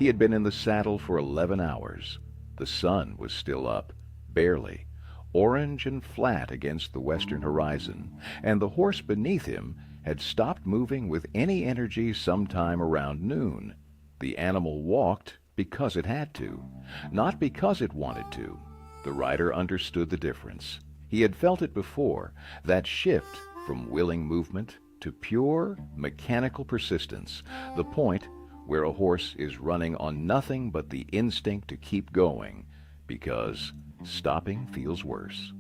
He had been in the saddle for 11 hours. The sun was still up, barely, orange and flat against the western horizon, and the horse beneath him had stopped moving with any energy sometime around noon. The animal walked because it had to, not because it wanted to. The rider understood the difference. He had felt it before, that shift from willing movement to pure mechanical persistence, the point where a horse is running on nothing but the instinct to keep going, because stopping feels worse.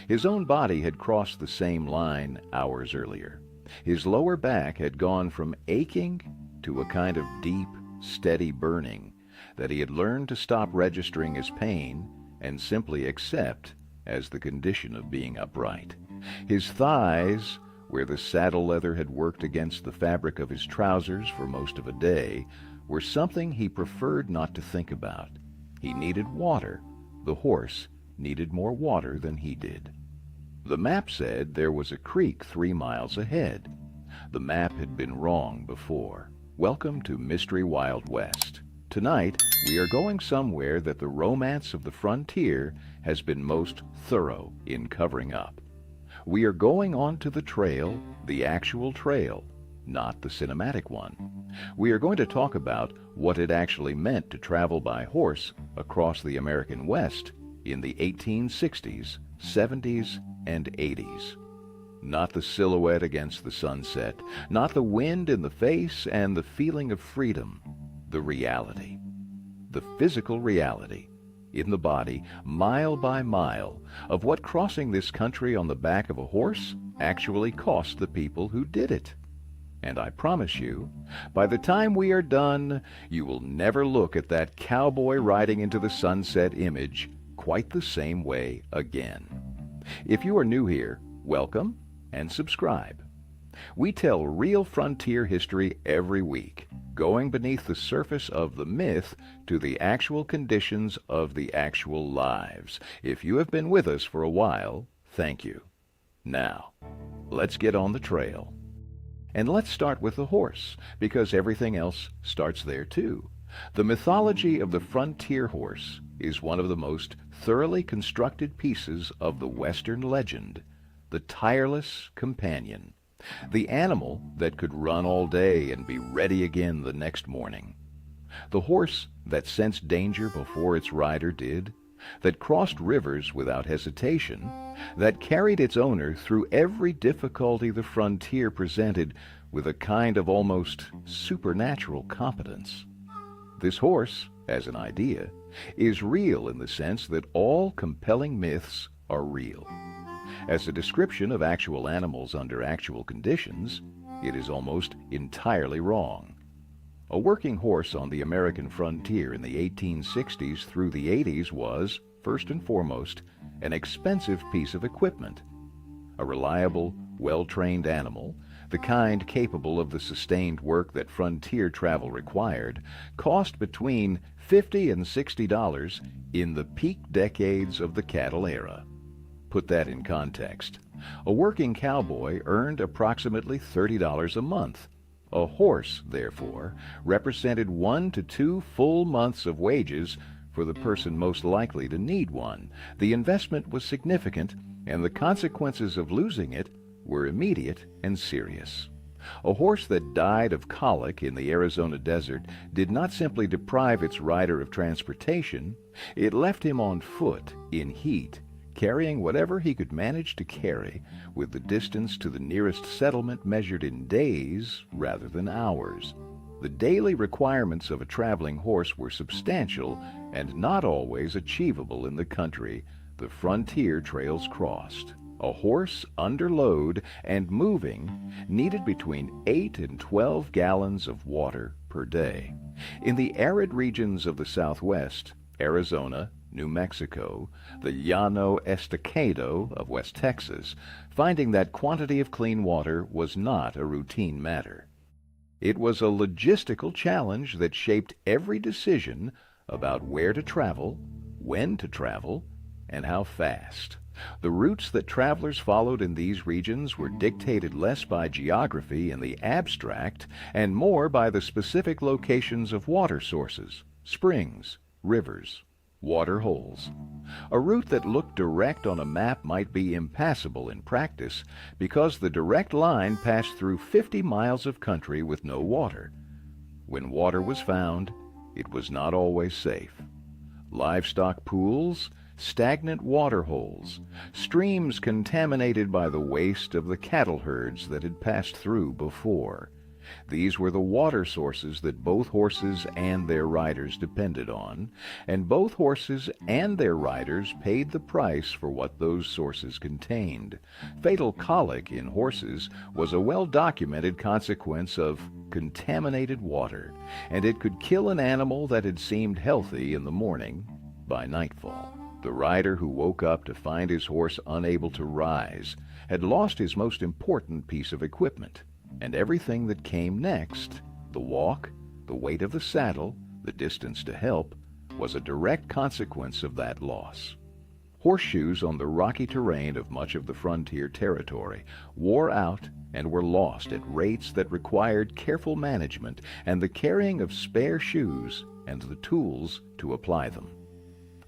His own body had crossed the same line hours earlier. His lower back had gone from aching to a kind of deep, steady burning that he had learned to stop registering as pain and simply accept as the condition of being upright. His thighs, where the saddle leather had worked against the fabric of his trousers for most of a day, were something he preferred not to think about. He needed water. The horse needed more water than he did. The map said there was a creek 3 miles ahead. The map had been wrong before. Welcome to Mystery Wild West. Tonight, we are going somewhere that the romance of the frontier has been most thorough in covering up. We are going onto the trail, the actual trail, not the cinematic one. We are going to talk about what it actually meant to travel by horse across the American West in the 1860s, 70s, and 80s. Not the silhouette against the sunset, not the wind in the face and the feeling of freedom. The reality, the physical reality, in the body, mile by mile, of what crossing this country on the back of a horse actually cost the people who did it. And I promise you, by the time we are done, you will never look at that cowboy riding into the sunset image quite the same way again. If you are new here, welcome and subscribe. We tell real frontier history every week, going beneath the surface of the myth to the actual conditions of the actual lives. If you have been with us for a while, thank you. Now, let's get on the trail. And let's start with the horse, because everything else starts there too. The mythology of the frontier horse is one of the most thoroughly constructed pieces of the Western legend, the tireless companion, the animal that could run all day and be ready again the next morning, the horse that sensed danger before its rider did, that crossed rivers without hesitation, that carried its owner through every difficulty the frontier presented with a kind of almost supernatural competence. This horse, as an idea, is real in the sense that all compelling myths are real. As a description of actual animals under actual conditions, it is almost entirely wrong. A working horse on the American frontier in the 1860s through the 80s was, first and foremost, an expensive piece of equipment. A reliable, well-trained animal, the kind capable of the sustained work that frontier travel required, cost between $50 and $60 in the peak decades of the cattle era. Put that in context. A working cowboy earned approximately $30 a month. A horse, therefore, represented 1 to 2 full months of wages for the person most likely to need one. The investment was significant, and the consequences of losing it were immediate and serious. A horse that died of colic in the Arizona desert did not simply deprive its rider of transportation, it left him on foot in heat, carrying whatever he could manage to carry, with the distance to the nearest settlement measured in days rather than hours. The daily requirements of a traveling horse were substantial and not always achievable in the country the frontier trails crossed. A horse under load and moving needed between 8 and 12 gallons of water per day. In the arid regions of the Southwest, Arizona, New Mexico, the Llano Estacado of West Texas, finding that quantity of clean water was not a routine matter. It was a logistical challenge that shaped every decision about where to travel, when to travel, and how fast. The routes that travelers followed in these regions were dictated less by geography in the abstract and more by the specific locations of water sources, springs, rivers, water holes. A route that looked direct on a map might be impassable in practice because the direct line passed through 50 miles of country with no water. When water was found, it was not always safe. Livestock pools, stagnant water holes, streams contaminated by the waste of the cattle herds that had passed through before. These were the water sources that both horses and their riders depended on, and both horses and their riders paid the price for what those sources contained. Fatal colic in horses was a well-documented consequence of contaminated water, and it could kill an animal that had seemed healthy in the morning by nightfall. The rider who woke up to find his horse unable to rise had lost his most important piece of equipment. And everything that came next, the walk, the weight of the saddle, the distance to help, was a direct consequence of that loss. Horseshoes on the rocky terrain of much of the frontier territory wore out and were lost at rates that required careful management and the carrying of spare shoes and the tools to apply them.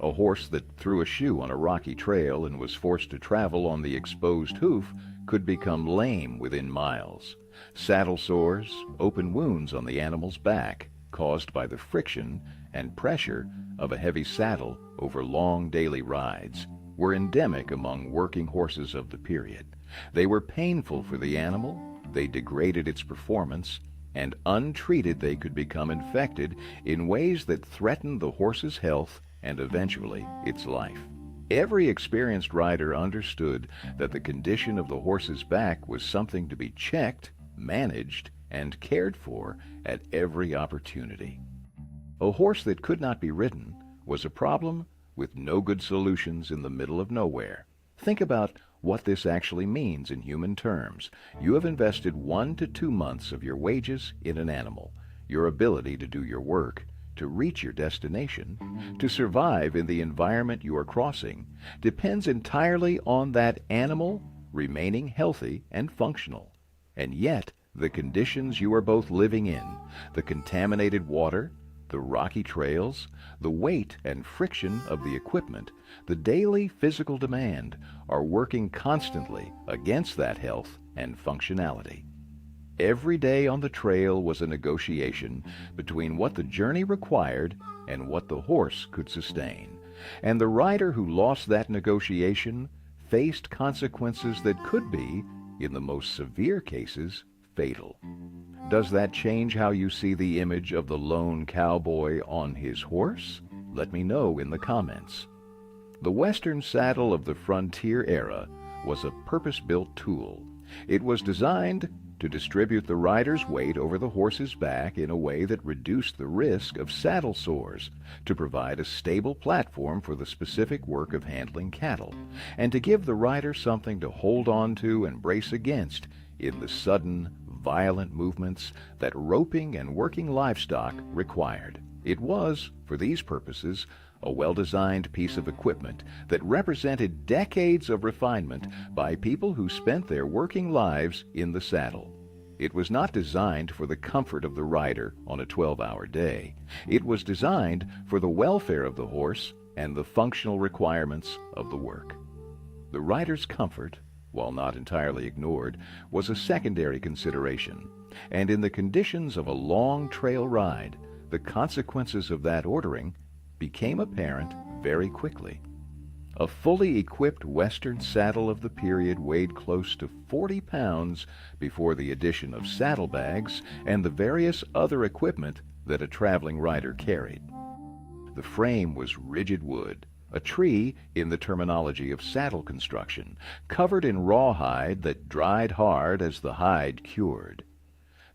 A horse that threw a shoe on a rocky trail and was forced to travel on the exposed hoof could become lame within miles. Saddle sores, open wounds on the animal's back, caused by the friction and pressure of a heavy saddle over long daily rides, were endemic among working horses of the period. They were painful for the animal, they degraded its performance, and untreated they could become infected in ways that threatened the horse's health and eventually its life. Every experienced rider understood that the condition of the horse's back was something to be checked, managed, and cared for at every opportunity. A horse that could not be ridden was a problem with no good solutions in the middle of nowhere. Think about what this actually means in human terms. You have invested 1 to 2 months of your wages in an animal, your ability to do your work, to reach your destination, to survive in the environment you are crossing, depends entirely on that animal remaining healthy and functional. And yet, the conditions you are both living in, the contaminated water, the rocky trails, the weight and friction of the equipment, the daily physical demand, are working constantly against that health and functionality. Every day on the trail was a negotiation between what the journey required and what the horse could sustain. And the rider who lost that negotiation faced consequences that could be, in the most severe cases, fatal. Does that change how you see the image of the lone cowboy on his horse? Let me know in the comments. The Western saddle of the frontier era was a purpose-built tool. It was designed to distribute the rider's weight over the horse's back in a way that reduced the risk of saddle sores, to provide a stable platform for the specific work of handling cattle, and to give the rider something to hold on to and brace against in the sudden, violent movements that roping and working livestock required. It was, for these purposes, a well-designed piece of equipment that represented decades of refinement by people who spent their working lives in the saddle. It was not designed for the comfort of the rider on a 12-hour day. It was designed for the welfare of the horse and the functional requirements of the work. The rider's comfort, while not entirely ignored, was a secondary consideration, and in the conditions of a long trail ride, the consequences of that ordering became apparent very quickly. A fully equipped Western saddle of the period weighed close to 40 pounds before the addition of saddlebags and the various other equipment that a traveling rider carried. The frame was rigid wood, a tree in the terminology of saddle construction, covered in rawhide that dried hard as the hide cured.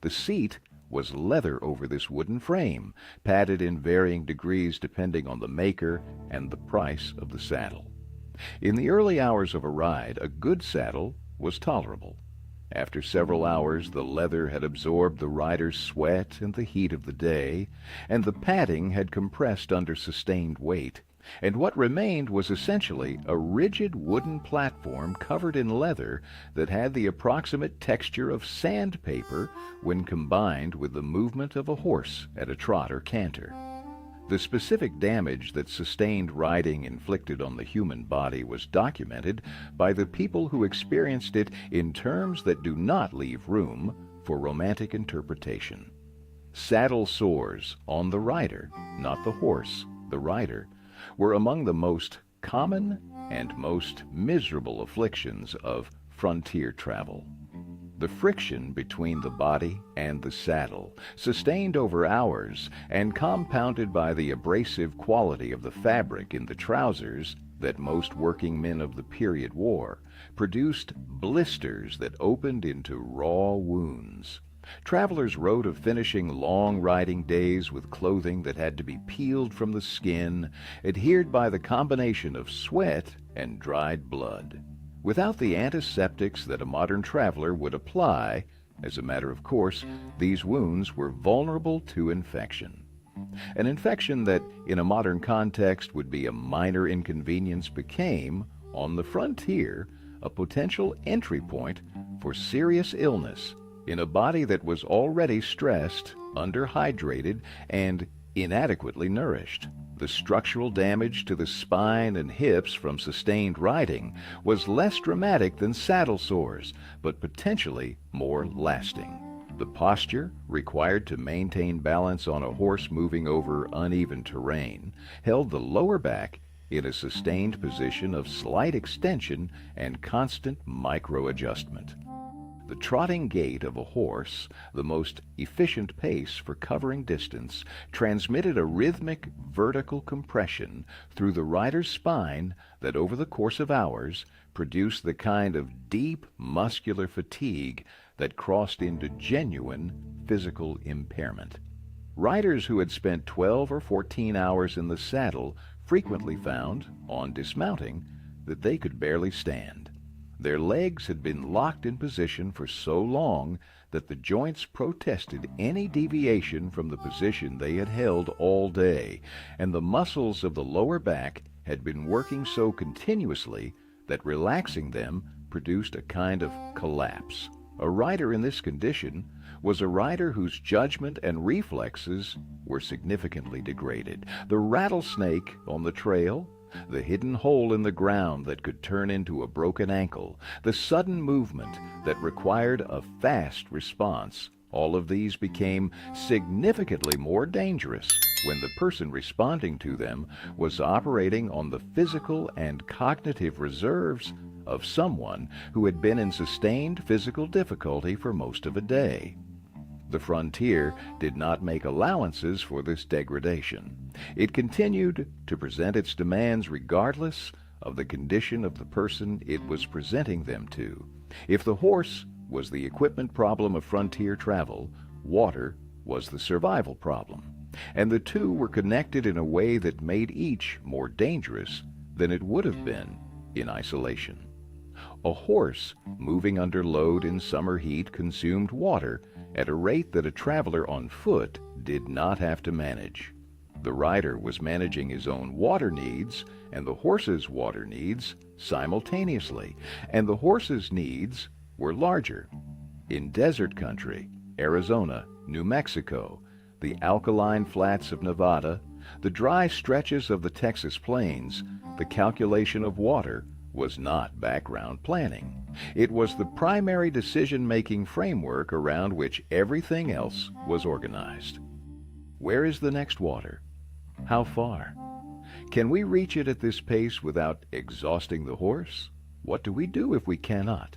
The seat was leather over this wooden frame, padded in varying degrees depending on the maker and the price of the saddle. In the early hours of a ride, a good saddle was tolerable. After several hours, the leather had absorbed the rider's sweat and the heat of the day, and the padding had compressed under sustained weight, and what remained was essentially a rigid wooden platform covered in leather that had the approximate texture of sandpaper when combined with the movement of a horse at a trot or canter. The specific damage that sustained riding inflicted on the human body was documented by the people who experienced it in terms that do not leave room for romantic interpretation. Saddle sores on the rider, not the horse, the rider, were among the most common and most miserable afflictions of frontier travel. The friction between the body and the saddle, sustained over hours and compounded by the abrasive quality of the fabric in the trousers that most working men of the period wore, produced blisters that opened into raw wounds. Travelers wrote of finishing long riding days with clothing that had to be peeled from the skin, adhered by the combination of sweat and dried blood. Without the antiseptics that a modern traveler would apply, as a matter of course, these wounds were vulnerable to infection. An infection that, in a modern context, would be a minor inconvenience became, on the frontier, a potential entry point for serious illness in a body that was already stressed, underhydrated, and inadequately nourished. The structural damage to the spine and hips from sustained riding was less dramatic than saddle sores, but potentially more lasting. The posture required to maintain balance on a horse moving over uneven terrain held the lower back in a sustained position of slight extension and constant micro-adjustment. The trotting gait of a horse, the most efficient pace for covering distance, transmitted a rhythmic vertical compression through the rider's spine that over the course of hours produced the kind of deep muscular fatigue that crossed into genuine physical impairment. Riders who had spent 12 or 14 hours in the saddle frequently found, on dismounting, that they could barely stand. Their legs had been locked in position for so long that the joints protested any deviation from the position they had held all day, and the muscles of the lower back had been working so continuously that relaxing them produced a kind of collapse. A rider in this condition was a rider whose judgment and reflexes were significantly degraded. The rattlesnake on the trail, the hidden hole in the ground that could turn into a broken ankle, the sudden movement that required a fast response, all of these became significantly more dangerous when the person responding to them was operating on the physical and cognitive reserves of someone who had been in sustained physical difficulty for most of a day. The frontier did not make allowances for this degradation. It continued to present its demands regardless of the condition of the person it was presenting them to. If the horse was the equipment problem of frontier travel, water was the survival problem, and the two were connected in a way that made each more dangerous than it would have been in isolation. A horse moving under load in summer heat consumed water at a rate that a traveler on foot did not have to manage. The rider was managing his own water needs and the horse's water needs simultaneously, and the horse's needs were larger. In desert country, Arizona, New Mexico, the alkaline flats of Nevada, the dry stretches of the Texas plains, the calculation of water was not background planning. It was the primary decision-making framework around which everything else was organized. Where is the next water? How far? Can we reach it at this pace without exhausting the horse? What do we do if we cannot?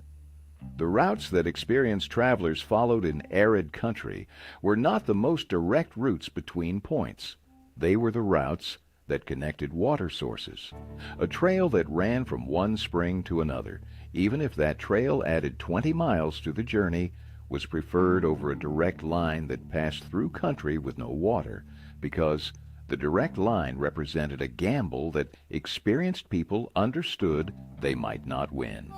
The routes that experienced travelers followed in arid country were not the most direct routes between points. They were the routes that connected water sources. A trail that ran from one spring to another, even if that trail added 20 miles to the journey, was preferred over a direct line that passed through country with no water, because the direct line represented a gamble that experienced people understood they might not win.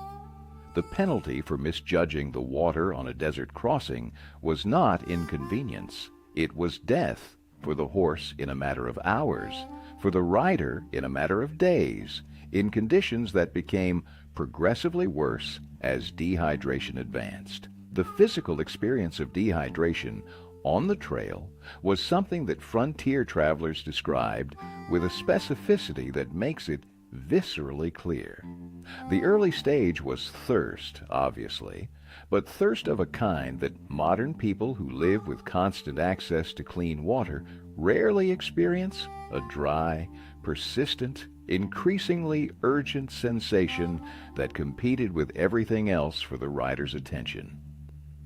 The penalty for misjudging the water on a desert crossing was not inconvenience. It was death, for the horse in a matter of hours, for the rider in a matter of days, in conditions that became progressively worse as dehydration advanced. The physical experience of dehydration on the trail was something that frontier travelers described with a specificity that makes it viscerally clear. The early stage was thirst, obviously, but thirst of a kind that modern people who live with constant access to clean water rarely experience: a dry, persistent, increasingly urgent sensation that competed with everything else for the rider's attention.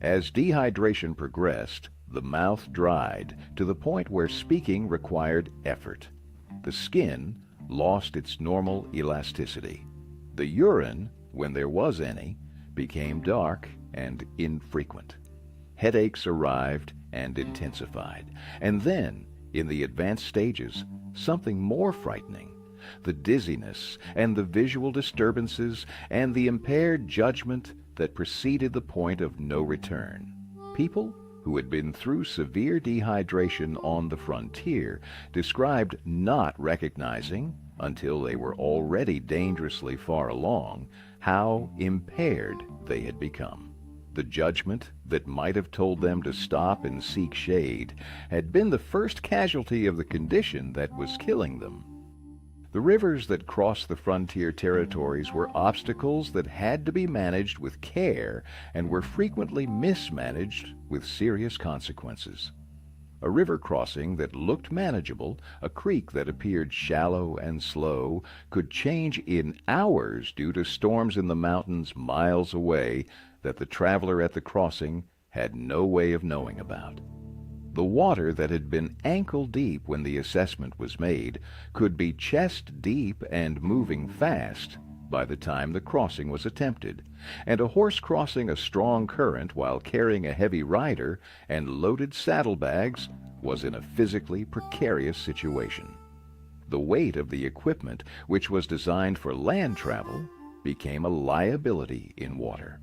As dehydration progressed, the mouth dried to the point where speaking required effort. The skin lost its normal elasticity. The urine, when there was any, became dark and infrequent. Headaches arrived and intensified. And then, in the advanced stages, something more frightening: the dizziness and the visual disturbances and the impaired judgment that preceded the point of no return. People who had been through severe dehydration on the frontier described not recognizing, until they were already dangerously far along, how impaired they had become. The judgment that might have told them to stop and seek shade had been the first casualty of the condition that was killing them. The rivers that crossed the frontier territories were obstacles that had to be managed with care and were frequently mismanaged with serious consequences. A river crossing that looked manageable, a creek that appeared shallow and slow, could change in hours due to storms in the mountains miles away that the traveler at the crossing had no way of knowing about. The water that had been ankle deep when the assessment was made could be chest deep and moving fast by the time the crossing was attempted, and a horse crossing a strong current while carrying a heavy rider and loaded saddlebags was in a physically precarious situation. The weight of the equipment, which was designed for land travel, became a liability in water.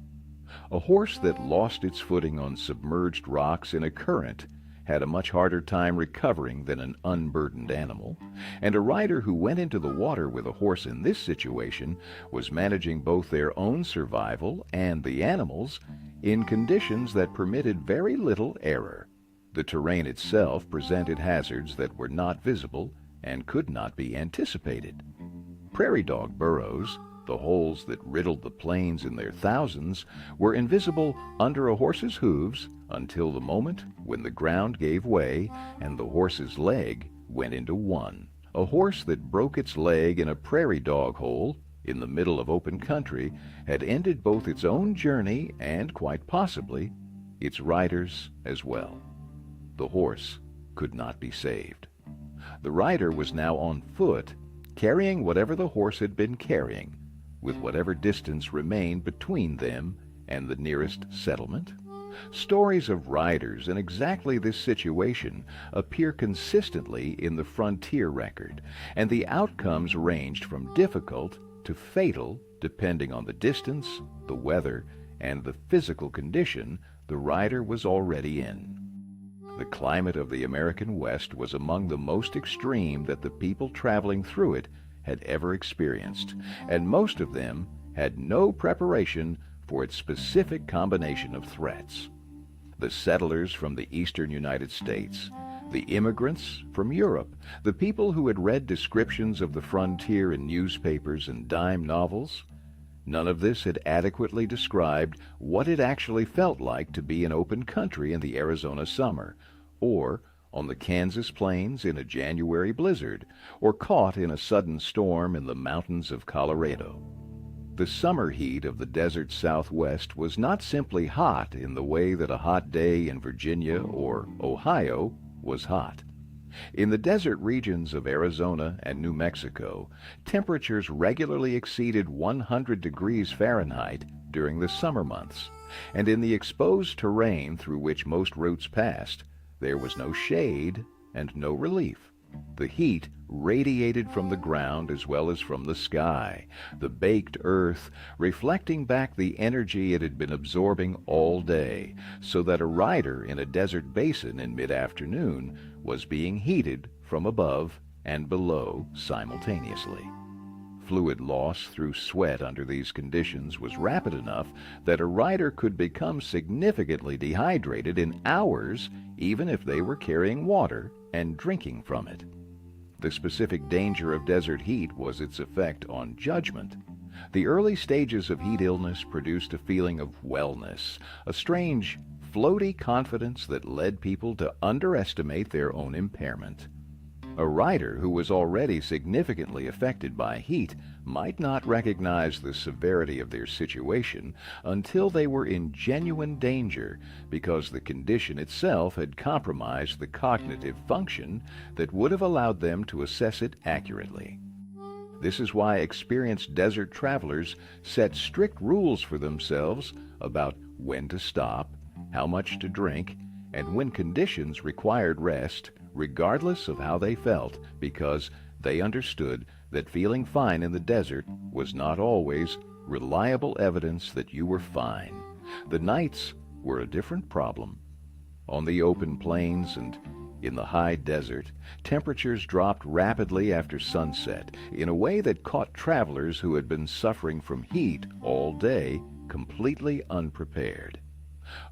A horse that lost its footing on submerged rocks in a current had a much harder time recovering than an unburdened animal, and a rider who went into the water with a horse in this situation was managing both their own survival and the animal's in conditions that permitted very little error. The terrain itself presented hazards that were not visible and could not be anticipated. Prairie dog burrows, the holes that riddled the plains in their thousands, were invisible under a horse's hooves until the moment when the ground gave way and the horse's leg went into one. A horse that broke its leg in a prairie dog hole in the middle of open country had ended both its own journey and, quite possibly, its rider's as well. The horse could not be saved. The rider was now on foot, carrying whatever the horse had been carrying, with whatever distance remained between them and the nearest settlement. Stories of riders in exactly this situation appear consistently in the frontier record, and the outcomes ranged from difficult to fatal depending on the distance, the weather, and the physical condition the rider was already in. The climate of the American West was among the most extreme that the people traveling through it had ever experienced, and most of them had no preparation for its specific combination of threats. The settlers from the eastern United States, the immigrants from Europe, the people who had read descriptions of the frontier in newspapers and dime novels, none of this had adequately described what it actually felt like to be in open country in the Arizona summer, or on the Kansas plains in a January blizzard, or caught in a sudden storm in the mountains of Colorado. The summer heat of the desert Southwest was not simply hot in the way that a hot day in Virginia or Ohio was hot. In the desert regions of Arizona and New Mexico, temperatures regularly exceeded 100 degrees Fahrenheit during the summer months, and in the exposed terrain through which most routes passed, there was no shade and no relief. The heat radiated from the ground as well as from the sky, the baked earth reflecting back the energy it had been absorbing all day, so that a rider in a desert basin in mid-afternoon was being heated from above and below simultaneously. Fluid loss through sweat under these conditions was rapid enough that a rider could become significantly dehydrated in hours, even if they were carrying water and drinking from it. The specific danger of desert heat was its effect on judgment. The early stages of heat illness produced a feeling of wellness, a strange, floaty confidence that led people to underestimate their own impairment. A rider who was already significantly affected by heat might not recognize the severity of their situation until they were in genuine danger because the condition itself had compromised the cognitive function that would have allowed them to assess it accurately. This is why experienced desert travelers set strict rules for themselves about when to stop, how much to drink, and when conditions required rest, regardless of how they felt, because they understood that feeling fine in the desert was not always reliable evidence that you were fine. The nights were a different problem. On the open plains and in the high desert, temperatures dropped rapidly after sunset in a way that caught travelers who had been suffering from heat all day completely unprepared.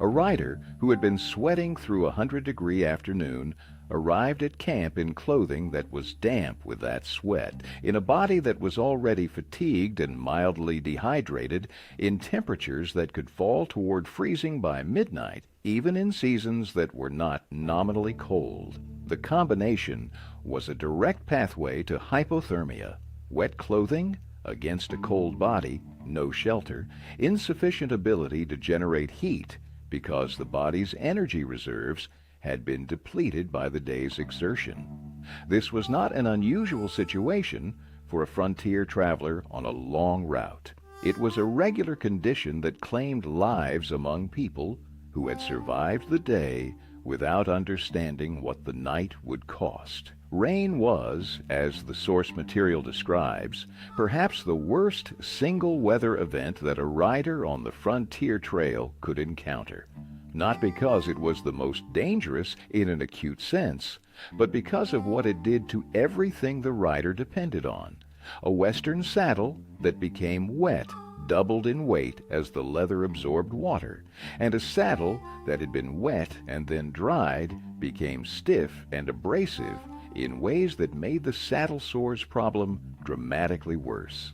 A rider who had been sweating through a 100-degree afternoon arrived at camp in clothing that was damp with that sweat, in a body that was already fatigued and mildly dehydrated, in temperatures that could fall toward freezing by midnight, even in seasons that were not nominally cold. The combination was a direct pathway to hypothermia: wet clothing against a cold body, no shelter, insufficient ability to generate heat because the body's energy reserves had been depleted by the day's exertion. This was not an unusual situation for a frontier traveler on a long route. It was a regular condition that claimed lives among people who had survived the day without understanding what the night would cost. Rain was, as the source material describes, perhaps the worst single weather event that a rider on the frontier trail could encounter. Not because it was the most dangerous in an acute sense, but because of what it did to everything the rider depended on. A western saddle that became wet doubled in weight as the leather absorbed water, and a saddle that had been wet and then dried became stiff and abrasive in ways that made the saddle sores problem dramatically worse.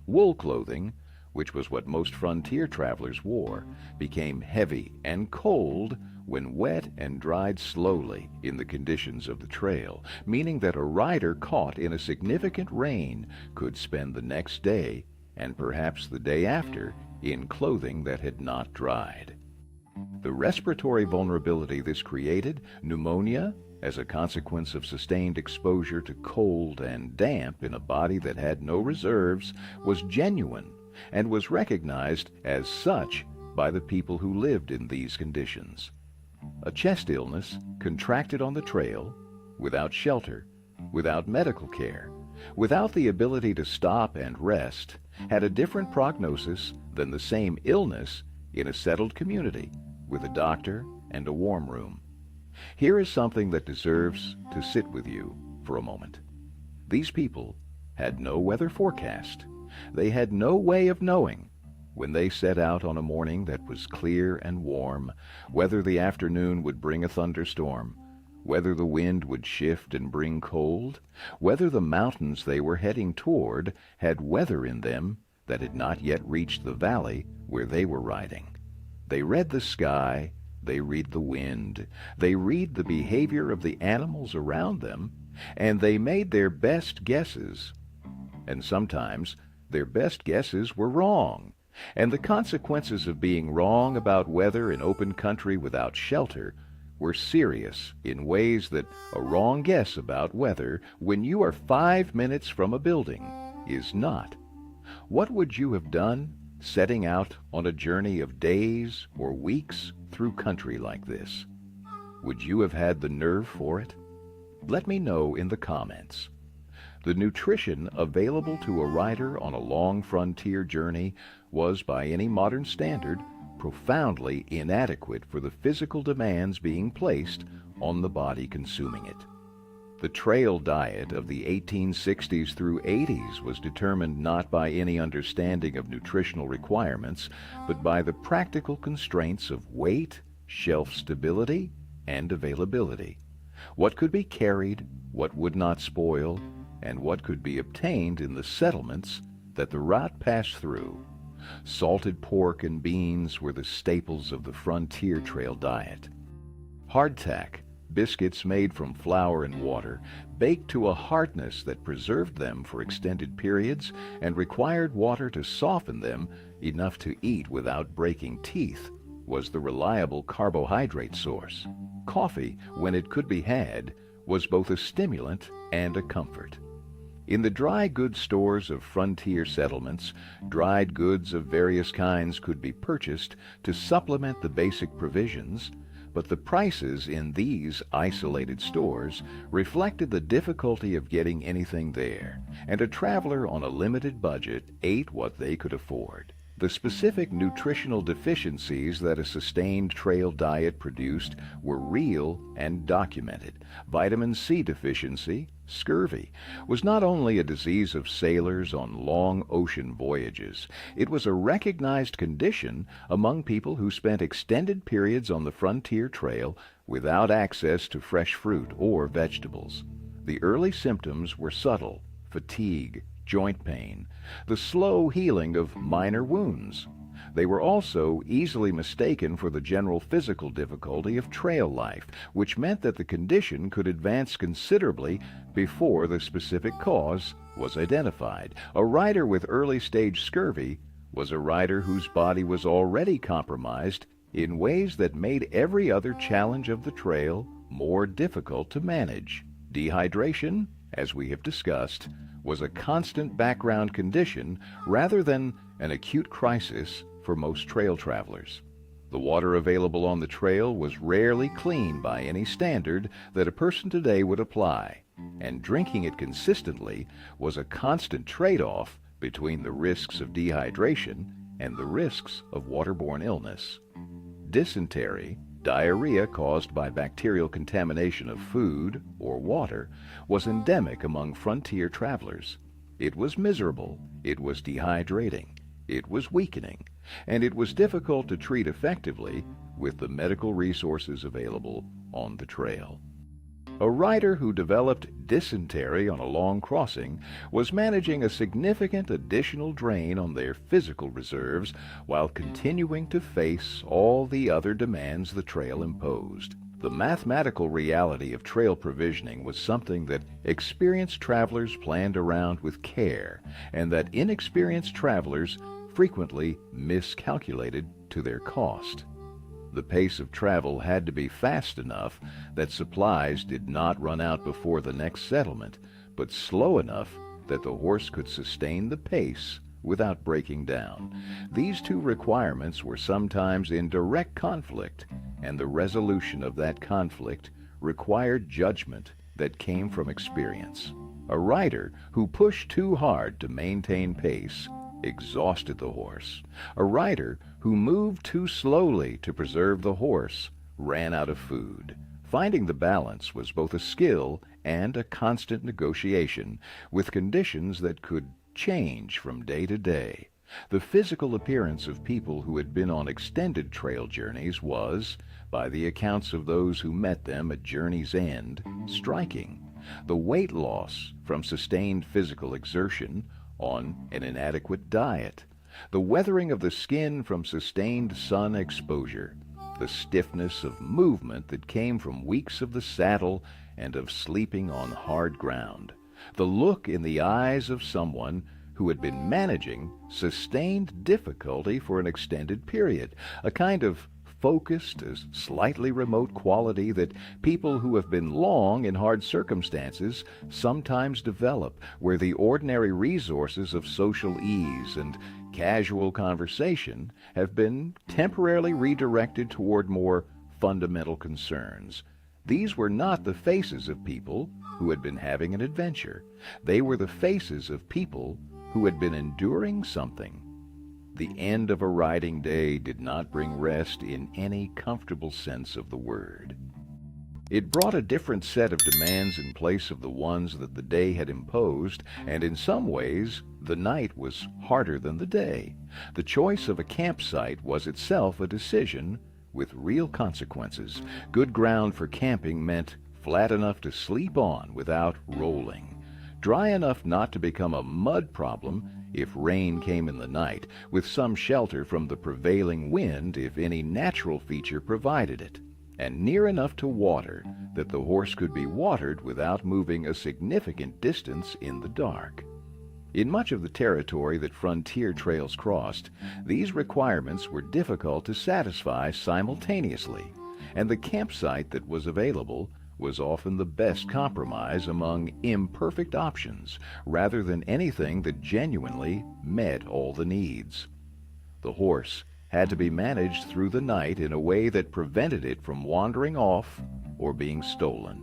Wool clothing, which was what most frontier travelers wore, became heavy and cold when wet and dried slowly in the conditions of the trail, meaning that a rider caught in a significant rain could spend the next day and perhaps the day after in clothing that had not dried. The respiratory vulnerability this created, pneumonia, as a consequence of sustained exposure to cold and damp in a body that had no reserves, was genuine and was recognized as such by the people who lived in these conditions. A chest illness contracted on the trail, without shelter, without medical care, without the ability to stop and rest, had a different prognosis than the same illness in a settled community with a doctor and a warm room. Here is something that deserves to sit with you for a moment. These people had no weather forecast. They had no way of knowing, when they set out on a morning that was clear and warm, whether the afternoon would bring a thunderstorm, whether the wind would shift and bring cold, whether the mountains they were heading toward had weather in them that had not yet reached the valley where they were riding. They read the sky, they read the wind, they read the behavior of the animals around them, and they made their best guesses. And sometimes their best guesses were wrong, and the consequences of being wrong about weather in open country without shelter were serious in ways that a wrong guess about weather when you are 5 minutes from a building is not. What would you have done setting out on a journey of days or weeks through country like this? Would you have had the nerve for it? Let me know in the comments. The nutrition available to a rider on a long frontier journey was, by any modern standard, profoundly inadequate for the physical demands being placed on the body consuming it. The trail diet of the 1860s through 80s was determined not by any understanding of nutritional requirements, but by the practical constraints of weight, shelf stability, and availability. What could be carried, what would not spoil, and what could be obtained in the settlements that the route passed through. Salted pork and beans were the staples of the frontier trail diet. Hardtack, biscuits made from flour and water, baked to a hardness that preserved them for extended periods and required water to soften them enough to eat without breaking teeth, was the reliable carbohydrate source. Coffee, when it could be had, was both a stimulant and a comfort. In the dry goods stores of frontier settlements, dried goods of various kinds could be purchased to supplement the basic provisions, but the prices in these isolated stores reflected the difficulty of getting anything there, and a traveler on a limited budget ate what they could afford. The specific nutritional deficiencies that a sustained trail diet produced were real and documented. Vitamin C deficiency, scurvy, was not only a disease of sailors on long ocean voyages, it was a recognized condition among people who spent extended periods on the frontier trail without access to fresh fruit or vegetables. The early symptoms were subtle: fatigue, joint pain, the slow healing of minor wounds. They were also easily mistaken for the general physical difficulty of trail life, which meant that the condition could advance considerably before the specific cause was identified. A rider with early-stage scurvy was a rider whose body was already compromised in ways that made every other challenge of the trail more difficult to manage. Dehydration, as we have discussed, was a constant background condition rather than an acute crisis for most trail travelers. The water available on the trail was rarely clean by any standard that a person today would apply, and drinking it consistently was a constant trade-off between the risks of dehydration and the risks of waterborne illness. Dysentery, diarrhea caused by bacterial contamination of food or water, was endemic among frontier travelers. It was miserable, it was dehydrating, it was weakening, and it was difficult to treat effectively with the medical resources available on the trail. A rider who developed dysentery on a long crossing was managing a significant additional drain on their physical reserves while continuing to face all the other demands the trail imposed. The mathematical reality of trail provisioning was something that experienced travelers planned around with care, and that inexperienced travelers frequently miscalculated to their cost. The pace of travel had to be fast enough that supplies did not run out before the next settlement, but slow enough that the horse could sustain the pace without breaking down. These two requirements were sometimes in direct conflict, and the resolution of that conflict required judgment that came from experience. A rider who pushed too hard to maintain pace exhausted the horse. A rider who moved too slowly to preserve the horse ran out of food. Finding the balance was both a skill and a constant negotiation with conditions that could change from day to day. The physical appearance of people who had been on extended trail journeys was, by the accounts of those who met them at journey's end, striking. The weight loss from sustained physical exertion on an inadequate diet, the weathering of the skin from sustained sun exposure, the stiffness of movement that came from weeks of the saddle and of sleeping on hard ground, the look in the eyes of someone who had been managing sustained difficulty for an extended period, a kind of focused, slightly remote quality that people who have been long in hard circumstances sometimes develop, where the ordinary resources of social ease and casual conversation have been temporarily redirected toward more fundamental concerns. These were not the faces of people who had been having an adventure. They were the faces of people who had been enduring something. The end of a riding day did not bring rest in any comfortable sense of the word. It brought a different set of demands in place of the ones that the day had imposed, and in some ways, the night was harder than the day. The choice of a campsite was itself a decision with real consequences. Good ground for camping meant flat enough to sleep on without rolling, dry enough not to become a mud problem if rain came in the night, with some shelter from the prevailing wind if any natural feature provided it, and near enough to water that the horse could be watered without moving a significant distance in the dark. In much of the territory that frontier trails crossed, these requirements were difficult to satisfy simultaneously, and the campsite that was available was often the best compromise among imperfect options, rather than anything that genuinely met all the needs. The horse had to be managed through the night in a way that prevented it from wandering off or being stolen.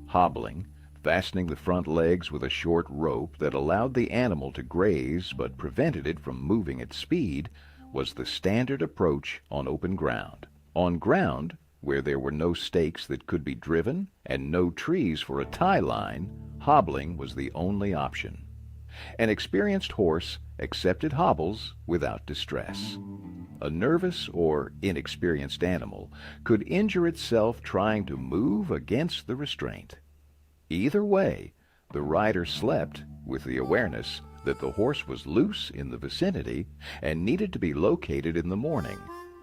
Hobbling, fastening the front legs with a short rope that allowed the animal to graze but prevented it from moving at speed, was the standard approach on open ground. On ground where there were no stakes that could be driven and no trees for a tie line, hobbling was the only option. An experienced horse accepted hobbles without distress. A nervous or inexperienced animal could injure itself trying to move against the restraint. Either way, the rider slept with the awareness that the horse was loose in the vicinity and needed to be located in the morning,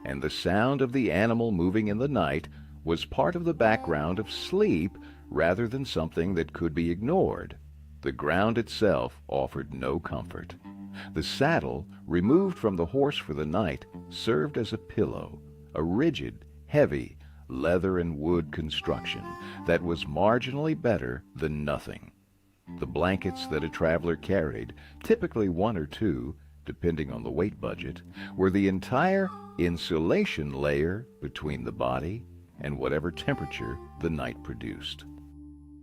and the sound of the animal moving in the night was part of the background of sleep rather than something that could be ignored. The ground itself offered no comfort. The saddle, removed from the horse for the night, served as a pillow, a rigid, heavy, leather and wood construction that was marginally better than nothing. The blankets that a traveler carried, typically one or two, depending on the weight budget, were the entire insulation layer between the body and whatever temperature the night produced.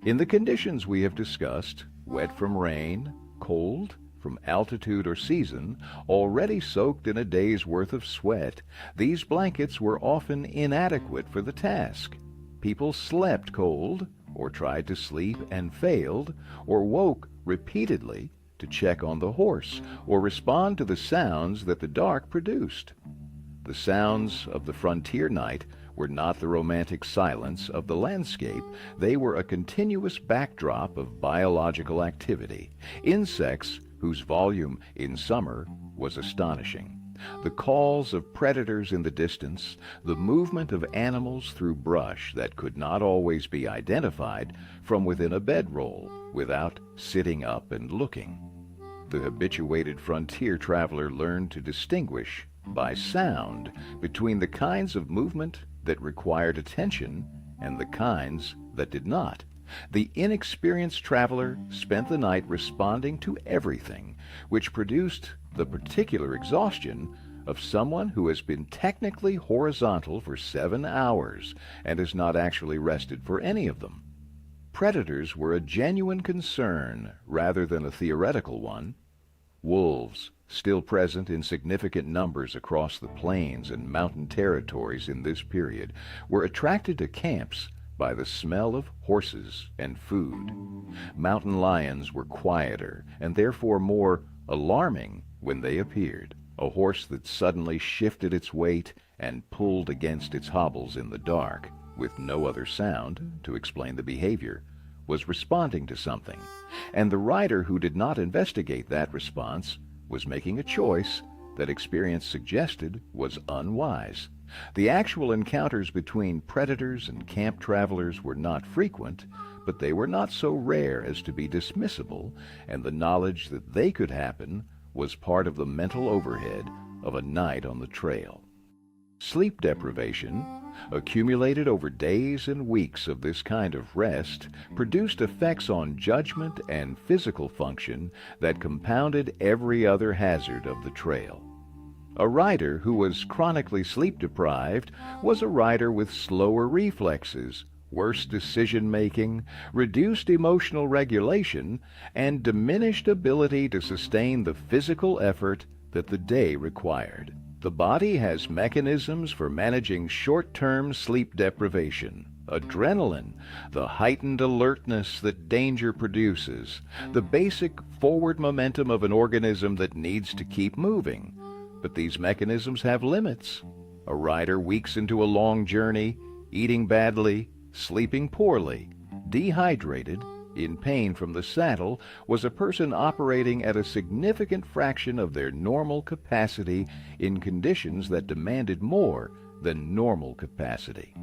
In the conditions we have discussed, wet from rain, cold from altitude or season, already soaked in a day's worth of sweat, these blankets were often inadequate for the task. People slept cold, or tried to sleep and failed, or woke repeatedly to check on the horse, or respond to the sounds that the dark produced. The sounds of the frontier night were not the romantic silence of the landscape. They were a continuous backdrop of biological activity, insects whose volume in summer was astonishing, the calls of predators in the distance, the movement of animals through brush that could not always be identified from within a bedroll without sitting up and looking. The habituated frontier traveler learned to distinguish by sound between the kinds of movement that required attention and the kinds that did not. The inexperienced traveler spent the night responding to everything, which produced the particular exhaustion of someone who has been technically horizontal for 7 hours and has not actually rested for any of them. Predators were a genuine concern rather than a theoretical one. Wolves, still present in significant numbers across the plains and mountain territories in this period, were attracted to camps by the smell of horses and food. Mountain lions were quieter and therefore more alarming when they appeared. A horse that suddenly shifted its weight and pulled against its hobbles in the dark, with no other sound to explain the behavior, was responding to something, and the rider who did not investigate that response was making a choice that experience suggested was unwise. The actual encounters between predators and camp travelers were not frequent, but they were not so rare as to be dismissible, and the knowledge that they could happen was part of the mental overhead of a night on the trail. Sleep deprivation, accumulated over days and weeks of this kind of rest, produced effects on judgment and physical function that compounded every other hazard of the trail. A rider who was chronically sleep-deprived was a rider with slower reflexes, worse decision-making, reduced emotional regulation, and diminished ability to sustain the physical effort that the day required. The body has mechanisms for managing short-term sleep deprivation, adrenaline, the heightened alertness that danger produces, the basic forward momentum of an organism that needs to keep moving. But these mechanisms have limits. A rider weeks into a long journey, eating badly, sleeping poorly, dehydrated, in pain from the saddle, was a person operating at a significant fraction of their normal capacity in conditions that demanded more than normal capacity.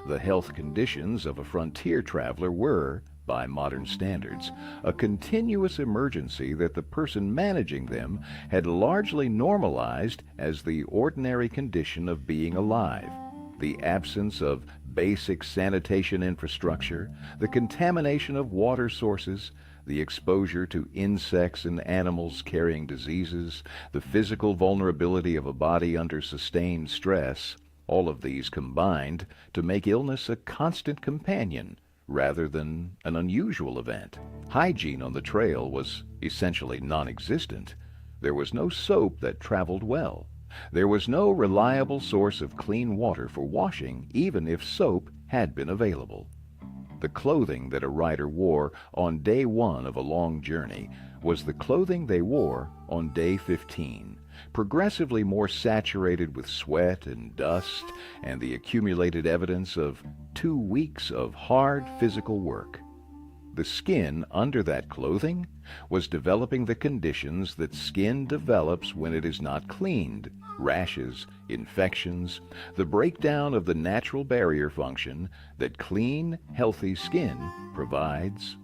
The health conditions of a frontier traveler were, by modern standards, a continuous emergency that the person managing them had largely normalized as the ordinary condition of being alive. The absence of basic sanitation infrastructure, the contamination of water sources, the exposure to insects and animals carrying diseases, the physical vulnerability of a body under sustained stress, all of these combined to make illness a constant companion rather than an unusual event. Hygiene on the trail was essentially non-existent. There was no soap that traveled well. There was no reliable source of clean water for washing, even if soap had been available. The clothing that a rider wore on day 1 of a long journey was the clothing they wore on day 15, progressively more saturated with sweat and dust and the accumulated evidence of 2 weeks of hard physical work. The skin under that clothing was developing the conditions that skin develops when it is not cleaned: rashes, infections, the breakdown of the natural barrier function that clean, healthy skin provides.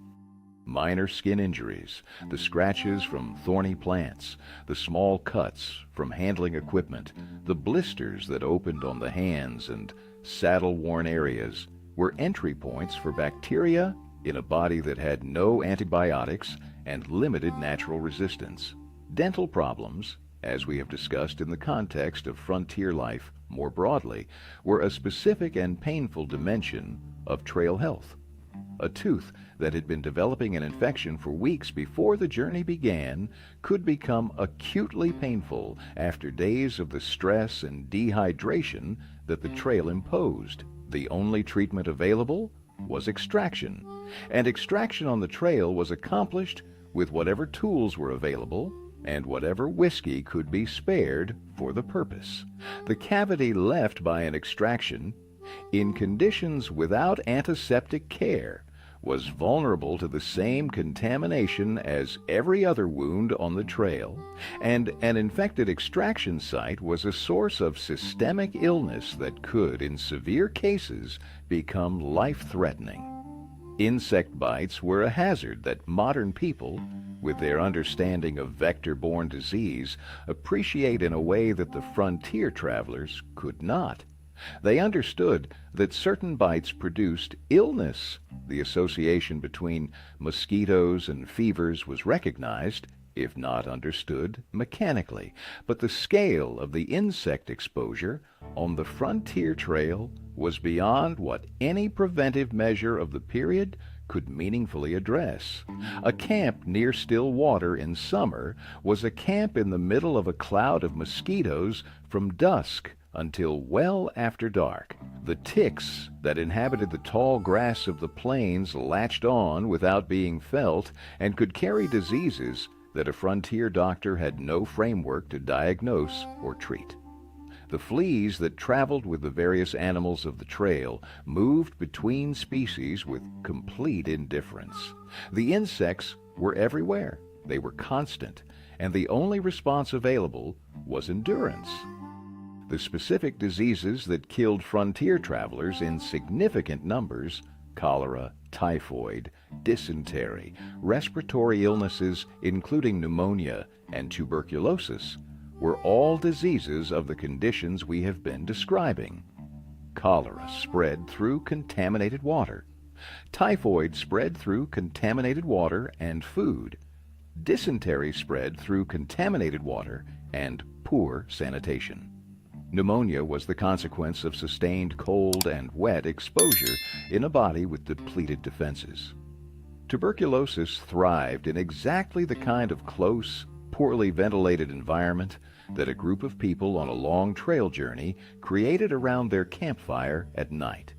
Minor skin injuries, the scratches from thorny plants, the small cuts from handling equipment, the blisters that opened on the hands and saddle-worn areas were entry points for bacteria in a body that had no antibiotics and limited natural resistance. Dental problems, as we have discussed in the context of frontier life more broadly, were a specific and painful dimension of trail health. A tooth that had been developing an infection for weeks before the journey began could become acutely painful after days of the stress and dehydration that the trail imposed. The only treatment available was extraction, and extraction on the trail was accomplished with whatever tools were available and whatever whiskey could be spared for the purpose. The cavity left by an extraction, in conditions without antiseptic care, was vulnerable to the same contamination as every other wound on the trail, and an infected extraction site was a source of systemic illness that could, in severe cases, become life-threatening. Insect bites were a hazard that modern people, with their understanding of vector-borne disease, appreciate in a way that the frontier travelers could not. They understood that certain bites produced illness. The association between mosquitoes and fevers was recognized, if not understood, mechanically, but the scale of the insect exposure on the frontier trail was beyond what any preventive measure of the period could meaningfully address. A camp near still water in summer was a camp in the middle of a cloud of mosquitoes from dusk until well after dark. The ticks that inhabited the tall grass of the plains latched on without being felt and could carry diseases that a frontier doctor had no framework to diagnose or treat. The fleas that traveled with the various animals of the trail moved between species with complete indifference. The insects were everywhere. They were constant, and the only response available was endurance. The specific diseases that killed frontier travelers in significant numbers, cholera, typhoid, dysentery, respiratory illnesses including pneumonia and tuberculosis, were all diseases of the conditions we have been describing. Cholera spread through contaminated water. Typhoid spread through contaminated water and food. Dysentery spread through contaminated water and poor sanitation. Pneumonia was the consequence of sustained cold and wet exposure in a body with depleted defenses. Tuberculosis thrived in exactly the kind of close, poorly ventilated environment that a group of people on a long trail journey created around their campfire at night.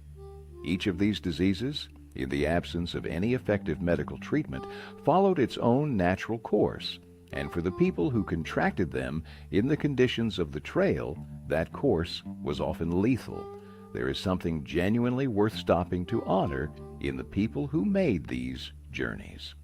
Each of these diseases, in the absence of any effective medical treatment, followed its own natural course, and for the people who contracted them in the conditions of the trail, that course was often lethal. There is something genuinely worth stopping to honor in the people who made these journeys.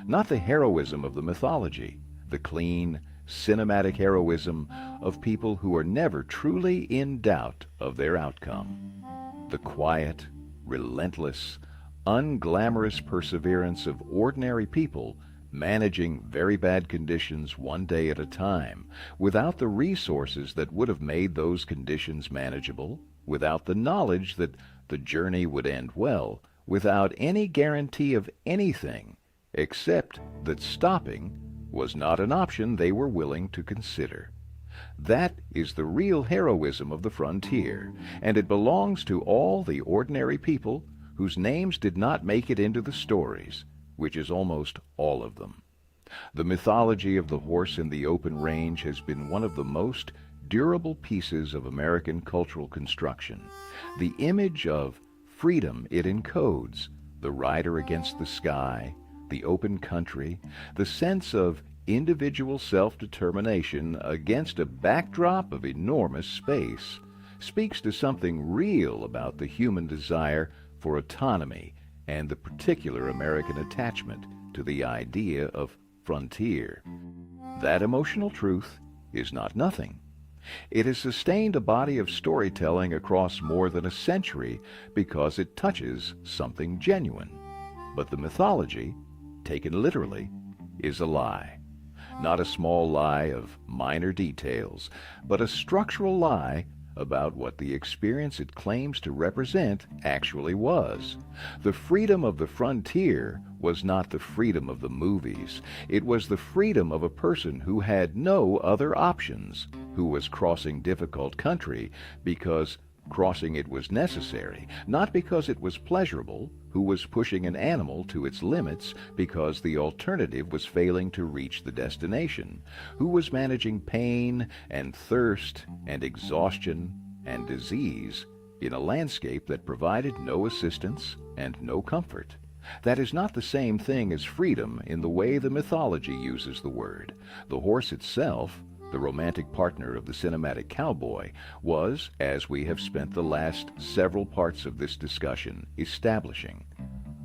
Not the heroism of the mythology, the clean, cinematic heroism of people who are never truly in doubt of their outcome. The quiet, relentless, unglamorous perseverance of ordinary people managing very bad conditions one day at a time, without the resources that would have made those conditions manageable, without the knowledge that the journey would end well, without any guarantee of anything, except that stopping was not an option they were willing to consider. That is the real heroism of the frontier, and it belongs to all the ordinary people whose names did not make it into the stories, which is almost all of them. The mythology of the horse in the open range has been one of the most durable pieces of American cultural construction. The image of freedom it encodes, the rider against the sky, the open country, the sense of individual self-determination against a backdrop of enormous space, speaks to something real about the human desire for autonomy and the particular American attachment to the idea of frontier. That emotional truth is not nothing. It has sustained a body of storytelling across more than a century because it touches something genuine. But the mythology, taken literally, is a lie. Not a small lie of minor details, but a structural lie about what the experience it claims to represent actually was. The freedom of the frontier was not the freedom of the movies. It was the freedom of a person who had no other options, who was crossing difficult country because crossing it was necessary, not because it was pleasurable, who was pushing an animal to its limits because the alternative was failing to reach the destination, who was managing pain and thirst and exhaustion and disease in a landscape that provided no assistance and no comfort. That is not the same thing as freedom in the way the mythology uses the word. The horse itself, the romantic partner of the cinematic cowboy, was, as we have spent the last several parts of this discussion establishing,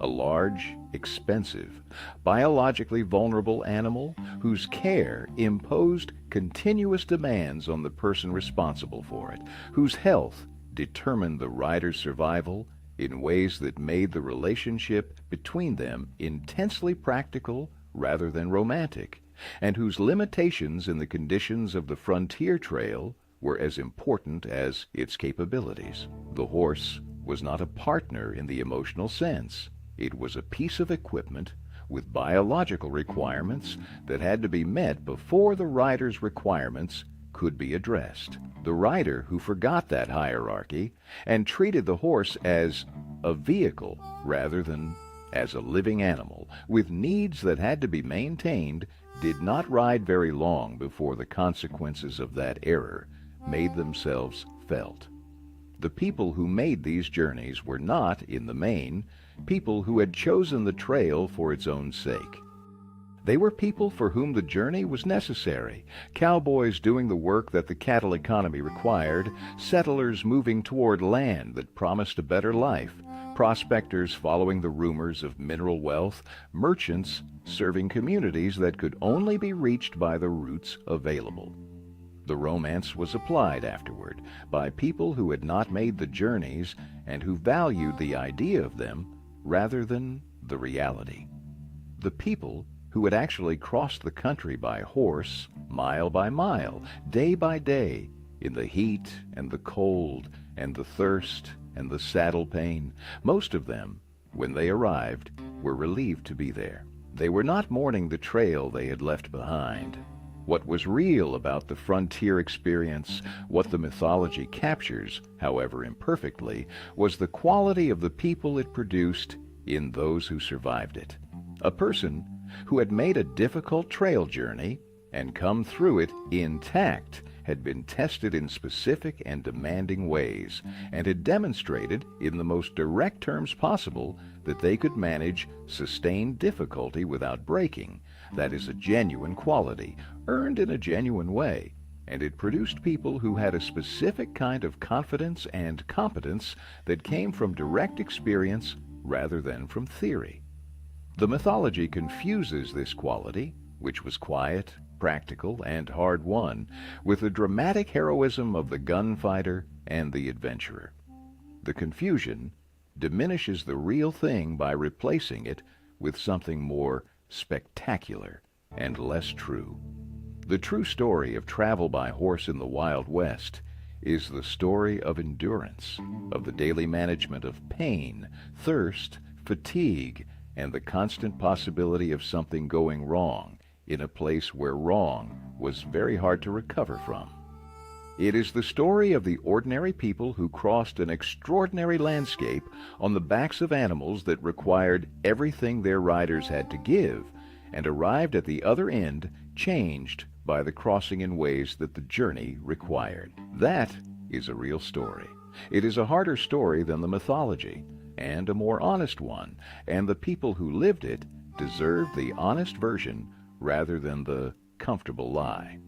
a large, expensive, biologically vulnerable animal whose care imposed continuous demands on the person responsible for it, whose health determined the rider's survival in ways that made the relationship between them intensely practical rather than romantic, and whose limitations in the conditions of the frontier trail were as important as its capabilities. The horse was not a partner in the emotional sense. It was a piece of equipment with biological requirements that had to be met before the rider's requirements could be addressed. The rider who forgot that hierarchy and treated the horse as a vehicle rather than as a living animal with needs that had to be maintained did not ride very long before the consequences of that error made themselves felt. The people who made these journeys were not, in the main, people who had chosen the trail for its own sake. They were people for whom the journey was necessary, cowboys doing the work that the cattle economy required, settlers moving toward land that promised a better life, prospectors following the rumors of mineral wealth, merchants serving communities that could only be reached by the routes available. The romance was applied afterward by people who had not made the journeys and who valued the idea of them rather than the reality. The people who had actually crossed the country by horse, mile by mile, day by day, in the heat and the cold and the thirst and the saddle pain, most of them, when they arrived, were relieved to be there. They were not mourning the trail they had left behind. What was real about the frontier experience, what the mythology captures, however imperfectly, was the quality of the people it produced in those who survived it. A person who had made a difficult trail journey and come through it intact had been tested in specific and demanding ways, and had demonstrated in the most direct terms possible that they could manage sustained difficulty without breaking. That is a genuine quality, earned in a genuine way, and it produced people who had a specific kind of confidence and competence that came from direct experience rather than from theory. The mythology confuses this quality, which was quiet, practical, and hard-won, with the dramatic heroism of the gunfighter and the adventurer. The confusion diminishes the real thing by replacing it with something more spectacular and less true. The true story of travel by horse in the Wild West is the story of endurance, of the daily management of pain, thirst, fatigue, and the constant possibility of something going wrong in a place where wrong was very hard to recover from. It is the story of the ordinary people who crossed an extraordinary landscape on the backs of animals that required everything their riders had to give, and arrived at the other end changed by the crossing in ways that the journey required. That is a real story. It is a harder story than the mythology, and a more honest one, and the people who lived it deserve the honest version rather than the comfortable lie.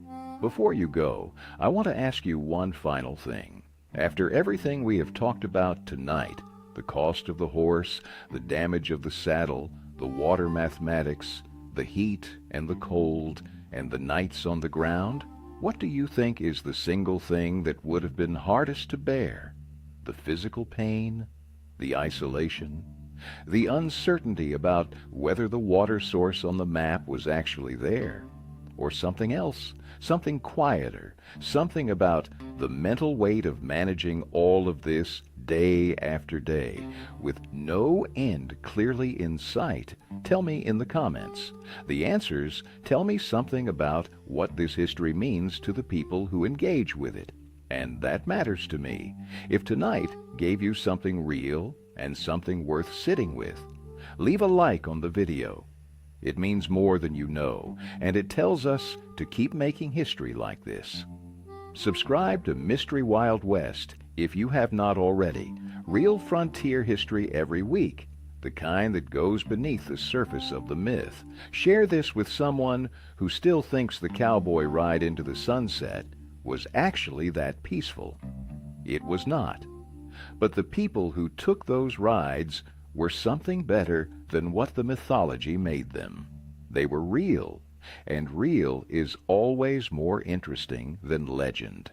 Before you go, I want to ask you one final thing. After everything we have talked about tonight, the cost of the horse, the damage of the saddle, the water mathematics, the heat and the cold, and the nights on the ground, what do you think is the single thing that would have been hardest to bear? The physical pain? The isolation, the uncertainty about whether the water source on the map was actually there, or something else, something quieter, something about the mental weight of managing all of this day after day, with no end clearly in sight? Tell me in the comments. The answers tell me something about what this history means to the people who engage with it. And that matters to me. If tonight gave you something real and something worth sitting with, leave a like on the video. It means more than you know, and it tells us to keep making history like this. Subscribe to Mystery Wild West if you have not already. Real frontier history every week, the kind that goes beneath the surface of the myth. Share this with someone who still thinks the cowboy ride into the sunset was actually that peaceful. It was not. But the people who took those rides were something better than what the mythology made them. They were real, and real is always more interesting than legend.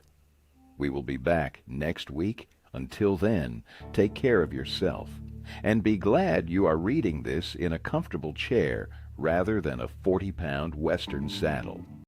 We will be back next week. Until then, take care of yourself, and be glad you are reading this in a comfortable chair rather than a 40-pound Western saddle.